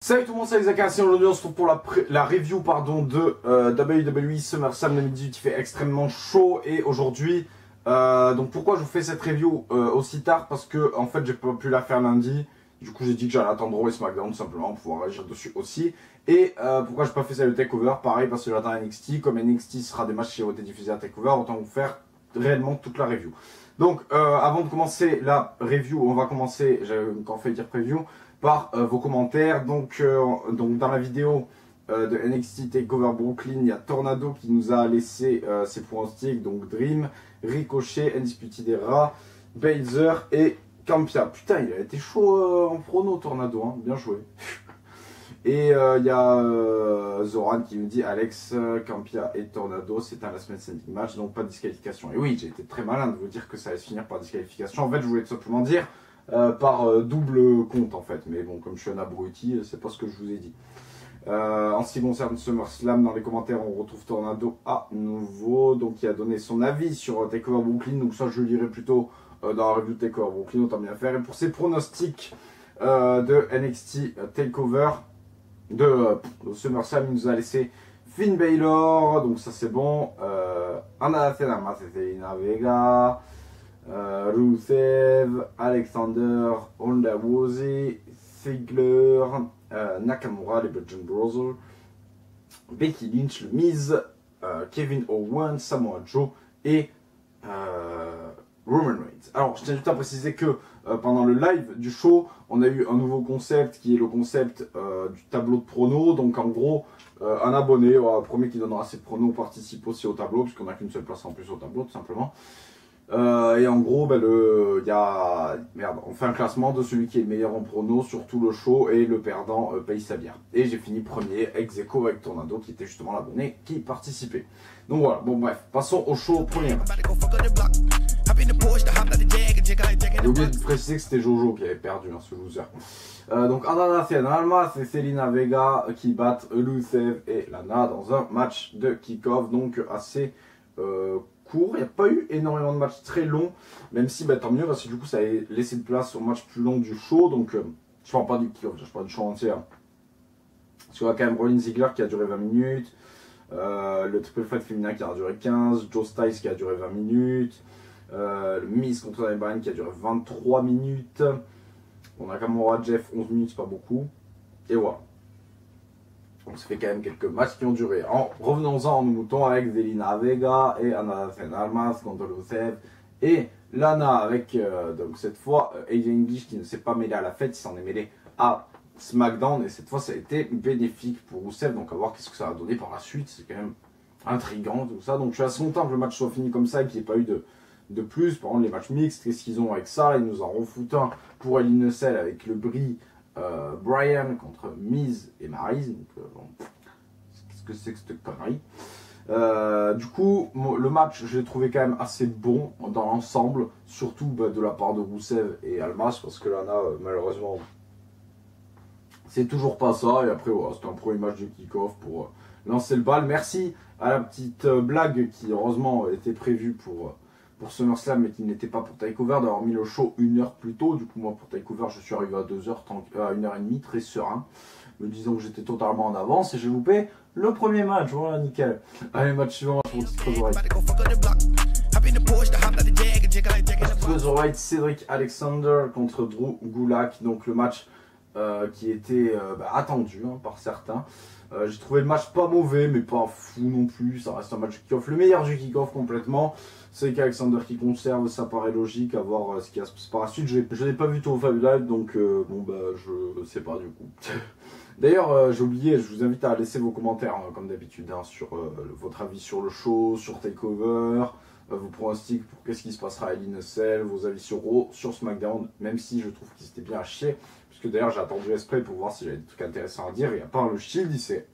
Salut tout le monde, c'est Zachary. Aujourd'hui on se retrouve pour la review de WWE SummerSlam 2018. Il fait extrêmement chaud et aujourd'hui, donc pourquoi je vous fais cette review aussi tard? Parce que en fait j'ai pas pu la faire lundi. Du coup j'ai dit que j'allais attendre Raw et SmackDown tout simplement pour pouvoir réagir dessus aussi. Et pourquoi j'ai pas fait ça le TakeOver? Pareil parce que j'attends NXT. Comme NXT sera des matchs qui ont été diffusés à TakeOver, autant vous faire réellement toute la review. Donc avant de commencer la review, on va commencer, j'avais encore fait dire preview, par vos commentaires. Donc dans la vidéo de NXT TakeOver Brooklyn, il y a Tornado qui nous a laissé ses pronostics, donc Dream, Ricochet, Undisputed Era, Baszler et Campia. Putain, il a été chaud en prono Tornado, hein. Bien joué. Et il y a Zoran qui nous dit Alex, Campia et Tornado, c'est un last man standing match, donc pas de disqualification. Et oui, j'ai été très malin de vous dire que ça allait se finir par disqualification. En fait, je voulais tout simplement dire par double compte en fait. Mais bon, comme je suis un abruti, c'est pas ce que je vous ai dit. En ce qui concerne SummerSlam, dans les commentaires, on retrouve Tornado à nouveau. Donc il a donné son avis sur TakeOver Brooklyn. Donc ça, je lirai plutôt dans la review de TakeOver Brooklyn, autant bien faire. Et pour ses pronostics de NXT TakeOver, de SummerSlam, il nous a laissé Finn Balor, donc ça c'est bon. Anathema, c'était Zelina Vega. Rusev, Alexander, Ronda Rousey, Ziggler, Nakamura, les Bludgeon Brothers, Becky Lynch, le Miz, Kevin Owens, Samoa Joe et Roman Reigns. Alors, je tiens juste à préciser que pendant le live du show, on a eu un nouveau concept qui est le concept du tableau de pronos. Donc, en gros, un abonné, premier qui donnera ses pronos, participe aussi au tableau, puisqu'on n'a qu'une seule place en plus au tableau, tout simplement. Et en gros, on fait un classement de celui qui est le meilleur en prono sur tout le show et le perdant paye sa bière. Et j'ai fini premier ex aequo avec Tornado qui était justement l'abonné qui participait. Donc voilà, bon bref, passons au show premier match. J'ai oublié de préciser que c'était Jojo qui avait perdu, hein, ce loser. Donc en Alma, c'est Zelina Vega qui bat Rusev et Lana dans un match de kick-off, donc assez court. Il n'y a pas eu énormément de matchs très longs, même si tant mieux parce que du coup ça a laissé de place au match plus long du show. Donc je parle pas du kick-off, je parle du show entier. Parce qu'il y a quand même Rollins Ziggler qui a duré 20 minutes, le triple threat féminin qui a duré 15, Joe Styles qui a duré 20 minutes, le Miz contre Daniel Bryan qui a duré 23 minutes, on a Nakamura Jeff 11 minutes, c'est pas beaucoup, et voilà. Donc ça fait quand même quelques matchs qui ont duré. Revenons-en en mouton avec Zelina Vega et Anathema contre Rusev et Lana avec donc cette fois AJ English qui ne s'est pas mêlé à la fête, il s'en est mêlé à SmackDown et cette fois ça a été bénéfique pour Rusev. Donc à voir qu'est-ce que ça va donner par la suite, c'est quand même intriguant tout ça. Donc je suis assez content que le match soit fini comme ça et qu'il n'y ait pas eu de plus. Par contre les matchs mixtes, qu'est-ce qu'ils ont avec ça? Ils nous en refoutent un pour Hell in a Cell avec le Brie Brian contre Miz et Maryse. Donc qu'est-ce que c'est que cette connerie? Du coup, le match, je l'ai trouvé quand même assez bon dans l'ensemble, surtout de la part de Rusev et Almas, parce que Lana, malheureusement, c'est toujours pas ça. Et après, voilà, c'était un premier match de kick-off pour lancer le bal. Merci à la petite blague qui, heureusement, était prévue pour SummerSlam, mais qui n'était pas pour TakeOver, d'avoir mis le show 1 heure plus tôt. Du coup, moi, pour TakeOver, je suis arrivé à 2h, à 1h30, très serein, me disant que j'étais totalement en avance, et j'ai loupé le premier match. Voilà, nickel. Allez, match suivant pour Cruiserweight, Cedric Alexander contre Drew Gulak. Donc, le match qui était attendu par certains. J'ai trouvé le match pas mauvais, mais pas fou non plus. Ça reste un match de kick-off. Le meilleur du kick-off complètement. C'est qu'Alexander qui conserve, ça paraît logique. À voir ce qui va se passer par la suite. Je n'ai pas vu tout au Fab Live, donc je sais pas du coup. D'ailleurs, j'ai oublié, je vous invite à laisser vos commentaires, comme d'habitude, sur votre avis sur le show, sur TakeOver, vos pronostics pour qu'est-ce qui se passera à Hell in a Cell, vos avis sur Raw, sur SmackDown, même si je trouve qu'ils étaient bien à chier. Puisque d'ailleurs, j'ai attendu Esprit pour voir si j'avais des trucs intéressants à dire. Et à part le Shield, il s'est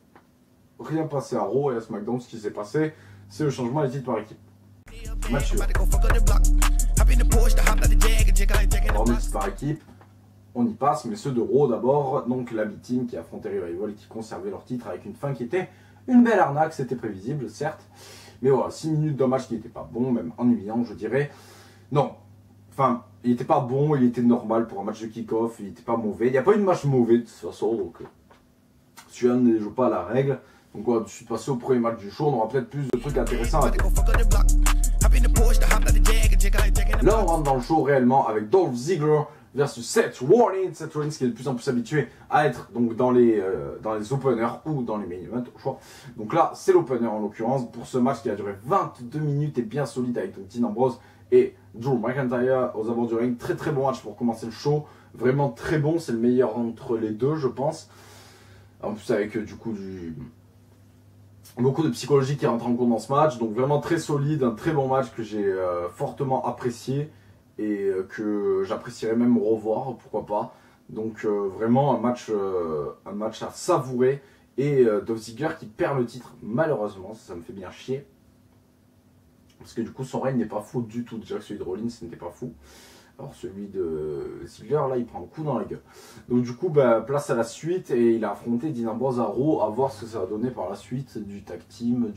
rien passé à Raw et à SmackDown. Ce qui s'est passé, c'est le changement des titres par équipe. Match suivant. Alors, les titres par équipe, on y passe, mais ceux de Raw d'abord. Donc, la B-Team qui affrontait Revival et qui conservait leur titre avec une fin qui était une belle arnaque. C'était prévisible, certes. Mais voilà, 6 minutes d'un match qui n'était pas bon, même ennuyant, je dirais. Non. Enfin, il n'était pas bon, il était normal pour un match de kick-off, il n'était pas mauvais. Il n'y a pas eu de match mauvais de toute façon, donc l'exception et ne joue pas à la règle. Donc on va tout de suite passer au premier match du show. On aura peut-être plus de trucs intéressants à dire. Là on rentre dans le show réellement avec Dolph Ziggler versus Seth Rollins. Seth Rollins qui est de plus en plus habitué à être donc dans les openers ou dans les main events au choix. Donc là c'est l'opener en l'occurrence pour ce match qui a duré 22 minutes et bien solide avec Dean Ambrose et Drew McIntyre aux abords du ring. Très très bon match pour commencer le show. Vraiment très bon, c'est le meilleur entre les deux je pense. En plus avec du coup beaucoup de psychologie qui rentre en compte dans ce match, donc vraiment très solide, un très bon match que j'ai fortement apprécié et que j'apprécierais même revoir, pourquoi pas. Donc vraiment un match à savourer et Dolph Ziggler qui perd le titre malheureusement, ça me fait bien chier. Parce que du coup son règne n'est pas fou du tout, déjà que celui de Rollins n'était pas fou. Alors celui de Ziggler, là, il prend un coup dans la gueule. Donc du coup, bah, place à la suite, et il a affronté Dean Ambrose à Raw, à voir ce que ça va donner par la suite, du tag team,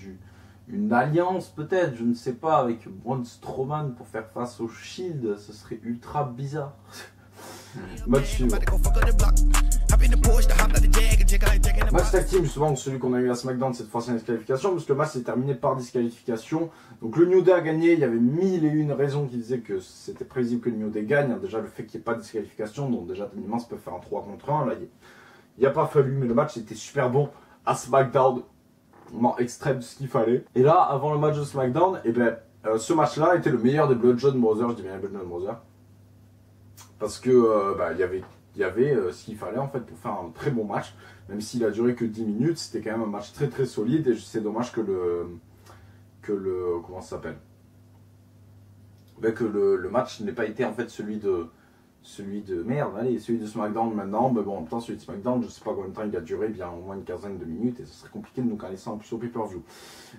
une alliance peut-être, je ne sais pas, avec Braun Strowman pour faire face au Shield, ce serait ultra bizarre. Match suivant. Match tag team, justement, celui qu'on a eu à SmackDown, cette fois c'est une disqualification, parce que le match s'est terminé par disqualification. Donc le New Day a gagné, il y avait 1001 raisons qui disaient que c'était prévisible que le New Day gagne. Déjà le fait qu'il n'y ait pas de disqualification, donc déjà techniquement ça peut faire un 3 contre 1. Là, il n'y a pas fallu, mais le match était super bon à SmackDown. Vraiment extrême de ce qu'il fallait. Et là, avant le match de SmackDown, et ben, ce match-là était le meilleur des Bludgeon Brothers, je dis bien les Bludgeon Brothers. Parce que bah, il y avait ce qu'il fallait en fait pour faire un très bon match, même s'il a duré que 10 minutes, c'était quand même un match très très solide et c'est dommage que comment ça s'appelle, ben, que le match n'ait pas été en fait celui de SmackDown maintenant. Mais bon, en même temps celui de SmackDown, je sais pas combien de temps il a duré, bien au moins une quinzaine de minutes et ce serait compliqué de nous caler ça en plus au pay-per-view.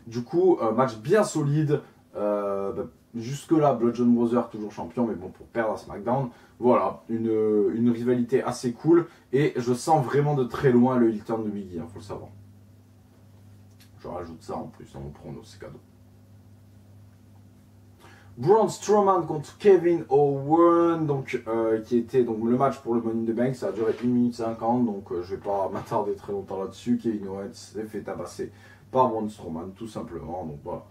Du coup, match bien solide. Ben, jusque là, Bludgeon Brothers toujours champion, mais bon, pour perdre à SmackDown, voilà, une rivalité assez cool, et je sens vraiment de très loin le heel turn de Big E, faut le savoir. Je rajoute ça en plus dans mon prono, c'est cadeau. Braun Strowman contre Kevin Owens, donc, qui était donc, le match pour le Money in the Bank, ça a duré 1 minute 50, donc je vais pas m'attarder très longtemps là-dessus. Kevin Owens s'est fait tabasser par Braun Strowman, tout simplement, donc voilà.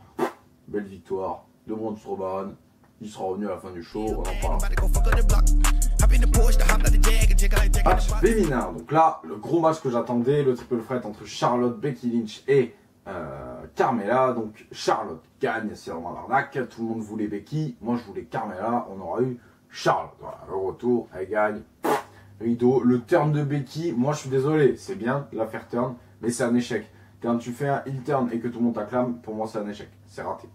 Belle victoire de Braun Strowman. Il sera revenu à la fin du show, on en parlera. Match féminin, donc là, le gros match que j'attendais, le triple threat entre Charlotte, Becky Lynch et Carmella. Donc Charlotte gagne, c'est vraiment l'arnaque. Tout le monde voulait Becky, moi je voulais Carmella, on aura eu Charlotte. Voilà, le retour, elle gagne. Rideau, le turn de Becky, moi je suis désolé, c'est bien de la faire turn, mais c'est un échec. Quand tu fais un heel turn et que tout le monde t'acclame, pour moi c'est un échec, c'est raté.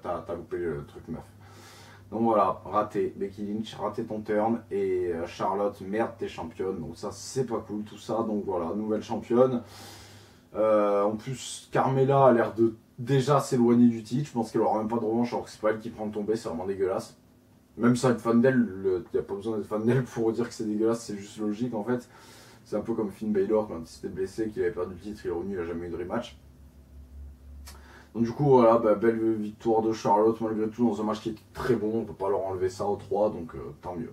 T'as loupé le truc meuf. Donc voilà, raté. Becky Lynch, raté ton turn. Et Charlotte, merde, t'es championne. Donc ça, c'est pas cool tout ça. Donc voilà, nouvelle championne. En plus, Carmella a l'air de déjà s'éloigner du titre. Je pense qu'elle aura même pas de revanche alors que c'est pas elle qui prend le tombé. C'est vraiment dégueulasse. Même sans être fan d'elle, il n'y a pas besoin d'être fan d'elle pour dire que c'est dégueulasse. C'est juste logique en fait. C'est un peu comme Finn Balor quand il s'était blessé, qu'il avait perdu le titre, il est revenu, il n'a jamais eu de rematch. Donc du coup voilà, bah, belle victoire de Charlotte malgré tout dans un match qui était très bon, on peut pas leur enlever ça aux 3, donc tant mieux.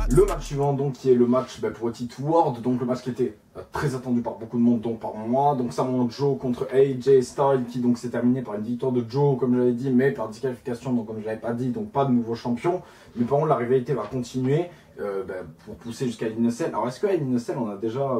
Le match suivant donc qui est le match pour le titre World, donc le match qui était très attendu par beaucoup de monde, dont par moi. Donc Samoa Joe contre AJ Styles qui donc s'est terminé par une victoire de Joe comme je l'avais dit, mais par disqualification, donc comme je l'avais pas dit, donc pas de nouveau champion. Mais par contre la rivalité va continuer pour pousser jusqu'à Hell in a Cell. Alors est-ce qu'à Hell in a Cell on a déjà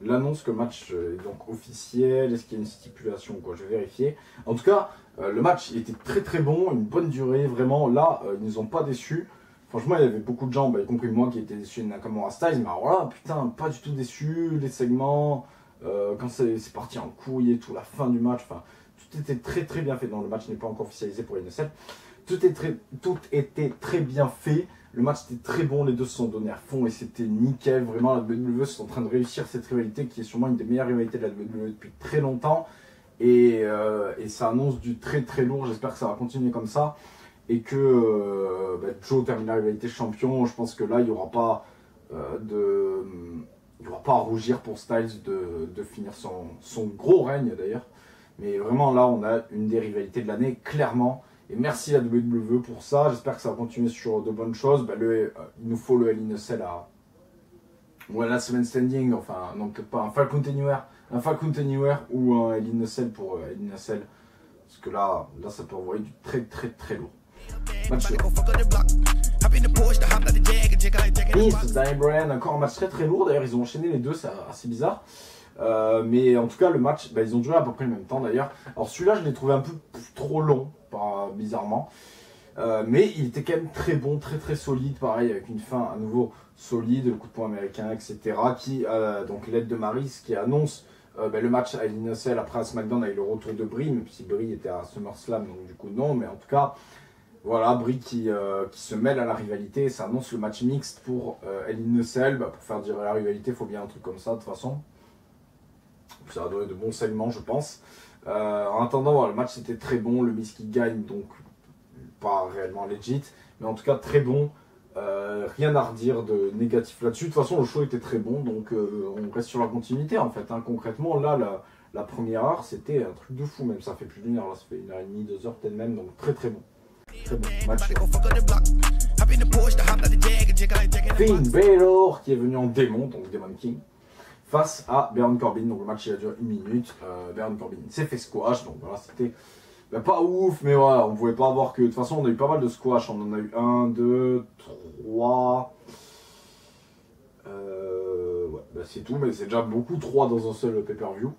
l'annonce que le match est donc officiel, est-ce qu'il y a une stipulation ou quoi, je vais vérifier. En tout cas, le match il était très très bon, une bonne durée, vraiment là, ils nous ont pas déçus. Franchement, il y avait beaucoup de gens, y compris moi, qui étaient déçus de Nakamura Styles, mais alors là, putain, pas du tout déçu, les segments, quand c'est parti en couille et tout, la fin du match, enfin, tout était très très bien fait. Non, le match n'est pas encore officialisé pour NSL. Tout était très bien fait. Le match était très bon, les deux se sont donnés à fond et c'était nickel. Vraiment, la WWE sont en train de réussir cette rivalité qui est sûrement une des meilleures rivalités de la WWE depuis très longtemps. Et ça annonce du très très lourd. J'espère que ça va continuer comme ça. Et que Joe termine la rivalité champion. Je pense que là, il n'y aura pas à rougir pour Styles de finir son gros règne d'ailleurs. Mais vraiment, là, on a une des rivalités de l'année, clairement. Et merci la WWE pour ça. J'espère que ça va continuer sur de bonnes choses. Bah, il nous faut le Hell in a Cell ou un Last Man Standing, enfin, non, peut-être pas un Falcon Anywhere. Un Falcon Anywhere ou un Hell in a Cell pour Hell in a Cell. Parce que là, ça peut envoyer du très très très lourd. Match suivant. Miz, Daniel Bryan, encore un match très très lourd. D'ailleurs, ils ont enchaîné les deux, c'est assez bizarre. Mais en tout cas, le match, ils ont duré à peu près le même temps d'ailleurs. Alors celui-là, je l'ai trouvé un peu trop long, bizarrement. Mais il était quand même très bon, très très solide, pareil, avec une fin à nouveau solide, le coup de poing américain, etc. Donc l'aide de Maryse qui annonce le match à Hell in a Cell après à SmackDown avec le retour de Brie, même si Brie était à SummerSlam, donc du coup non, mais en tout cas, voilà, Brie qui se mêle à la rivalité, ça annonce le match mixte pour Hell in a Cell. Pour faire durer la rivalité, il faut bien un truc comme ça de toute façon. Ça va donner de bons segments, je pense. En attendant, voilà, le match était très bon, le Miz qui gagne, donc pas réellement legit, mais en tout cas très bon. Rien à redire de négatif là-dessus. De toute façon, le show était très bon, donc on reste sur la continuité en fait. Concrètement, là, la première heure, c'était un truc de fou, même ça fait plus d'une heure, là, ça fait 1h30, 2 heures peut-être même, donc très très bon. Très bon match. Finn Balor qui est venu en démon, donc Demon King, face à Baron Corbin. Donc le match il a duré 1 minute. Baron Corbin s'est fait squash, donc voilà, c'était pas ouf, mais voilà, on pouvait pas avoir que. De toute façon, on a eu pas mal de squash. On en a eu 1, 2, 3. C'est tout, mais c'est déjà beaucoup 3 dans un seul pay-per-view.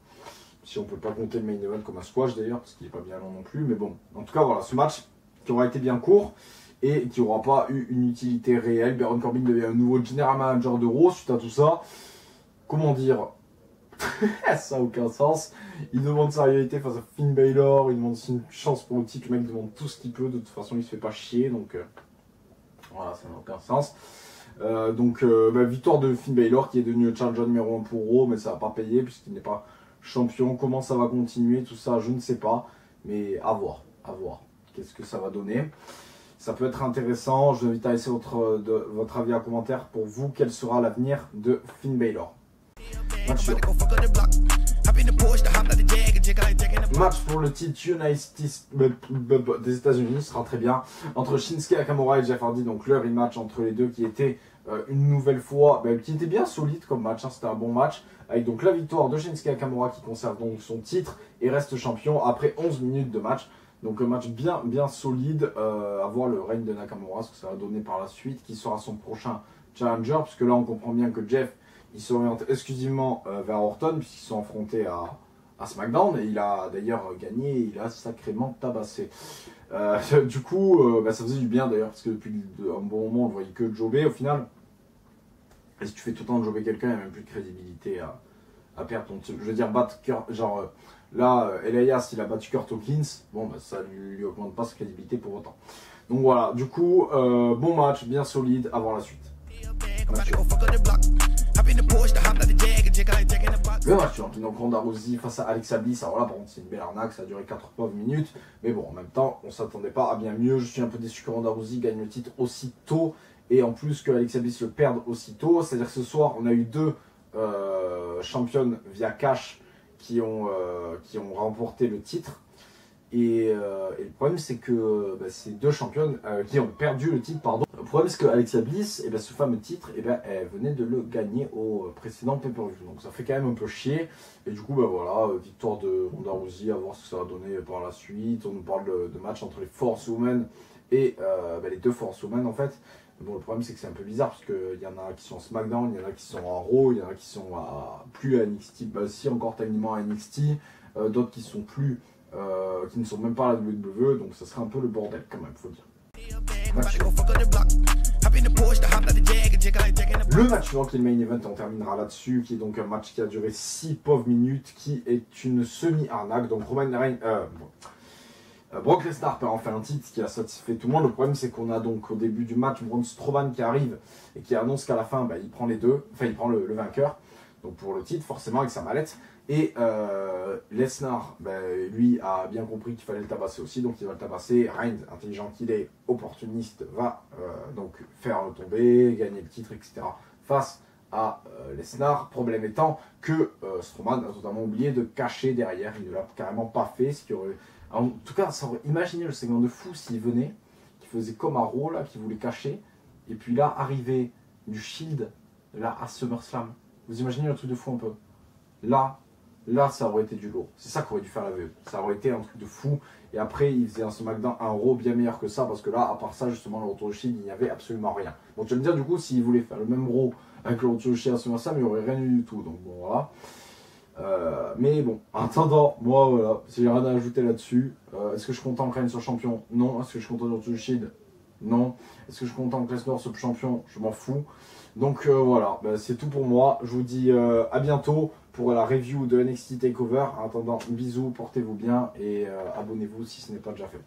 Si on peut pas compter le main event comme un squash d'ailleurs, parce qu'il est pas bien long non plus. Mais bon, en tout cas, voilà, ce match qui aura été bien court et qui n'aura pas eu une utilité réelle. Baron Corbin devient un nouveau general manager de Raw suite à tout ça. Comment dire, ça n'a aucun sens. Il demande sa réalité face à Finn Balor, il demande une chance pour le titre, le mec demande tout ce qu'il peut, de toute façon il se fait pas chier, donc voilà, ça n'a aucun sens. Victoire de Finn Balor qui est devenu le challenger numéro 1 pour Raw, mais ça va pas payer puisqu'il n'est pas champion. Comment ça va continuer, tout ça, je ne sais pas, mais à voir. Qu'est-ce que ça va donner? Ça peut être intéressant. Je vous invite à laisser votre avis en commentaire. Pour vous, quel sera l'avenir de Finn Balor? Match pour le titre United States des États-Unis sera très bien entre Shinsuke Nakamura et Jeff Hardy. Donc le rematch entre les deux qui était une nouvelle fois, qui était bien solide comme match. C'était un bon match avec donc la victoire de Shinsuke Nakamura qui conserve donc son titre et reste champion après 11 minutes de match. Donc un match bien solide. À voir le règne de Nakamura, ce que ça va donner par la suite, qui sera son prochain challenger, puisque là on comprend bien que Jeff il s'oriente exclusivement vers Orton puisqu'ils sont affrontés à SmackDown et il a d'ailleurs gagné, il a sacrément tabassé. Du coup, ça faisait du bien d'ailleurs parce que depuis un bon moment on ne voyait que jobber au final. Et si tu fais tout le temps jobber quelqu'un, il n'y a même plus de crédibilité à perdre. Donc, je veux dire, battre genre là, Elias il a battu Kurt Hawkins, bon ça lui augmente pas sa crédibilité pour autant. Donc voilà, du coup, bon match, bien solide, à voir la suite. Le match suivant, donc Ronda Rousey face à Alexa Bliss. Alors là, par contre, c'est une belle arnaque, ça a duré 89 minutes. Mais bon, en même temps, on s'attendait pas à bien mieux. Je suis un peu déçu que Ronda Rousey gagne le titre aussitôt. Et en plus que Alexa Bliss le perde aussitôt. C'est-à-dire que ce soir, on a eu deux championnes via cash qui ont remporté le titre. Et le problème, c'est que ces deux championnes qui ont perdu le titre, pardon. Le problème, c'est que Alexa Bliss, ce fameux titre, elle venait de le gagner au précédent pay-per-view. Donc ça fait quand même un peu chier. Et du coup, voilà, victoire de Ronda Rousey, à voir ce que ça va donner par la suite. On nous parle de match entre les Force Women et les deux Force Women en fait. Mais bon, le problème, c'est que c'est un peu bizarre parce qu'il y en a qui sont en SmackDown, il y en a qui sont à Raw, il y en a qui sont plus à NXT, si encore techniquement à NXT, d'autres qui sont plus. Qui ne sont même pas à la WWE, donc ça serait un peu le bordel quand même, faut dire. Le match suivant qui est le main event, on terminera là-dessus, qui est donc un match qui a duré 6 pauvres minutes, qui est une semi-arnaque. Donc Roman Reigns, Brock Lesnar perd enfin un titre qui a satisfait tout le monde. Le problème c'est qu'on a donc au début du match Braun Strowman qui arrive et qui annonce qu'à la fin il prend les deux, enfin il prend le vainqueur, donc pour le titre forcément avec sa mallette. Et Lesnar, lui, a bien compris qu'il fallait le tabasser aussi, donc il va le tabasser. Reigns, intelligent qu'il est, opportuniste, va donc faire le tomber, gagner le titre, etc. face à Lesnar. Problème étant que Strowman a totalement oublié de cacher derrière, il ne l'a carrément pas fait, ce qui aurait En tout cas, imaginez le segment de fou s'il venait, qui faisait comme un Raw, là, qui voulait cacher, et puis là, arrivé du Shield, là, à SummerSlam. Vous imaginez le truc de fou un peu? Là, ça aurait été du lourd. C'est ça qu'aurait dû faire la VE. Ça aurait été un truc de fou. Et après, il faisait un SmackDown, un Raw bien meilleur que ça, parce que là, à part ça, justement, le retour de Shield, il n'y avait absolument rien. Bon, tu vas me dire, du coup, s'il voulait faire le même Raw avec le retour de Shield à SummerSlam, il n'y aurait rien eu du tout. Donc bon, voilà. Mais bon, en attendant, moi voilà, j'ai rien à ajouter là-dessus. Est-ce que je suis content que Reigns soit champion? Non. Est-ce que je suis content de Shield? Non. Est-ce que je suis content que Lesnar soit champion? Je m'en fous. Donc voilà, c'est tout pour moi. Je vous dis à bientôt pour la review de NXT TakeOver. En attendant, bisous, portez-vous bien et abonnez-vous si ce n'est pas déjà fait.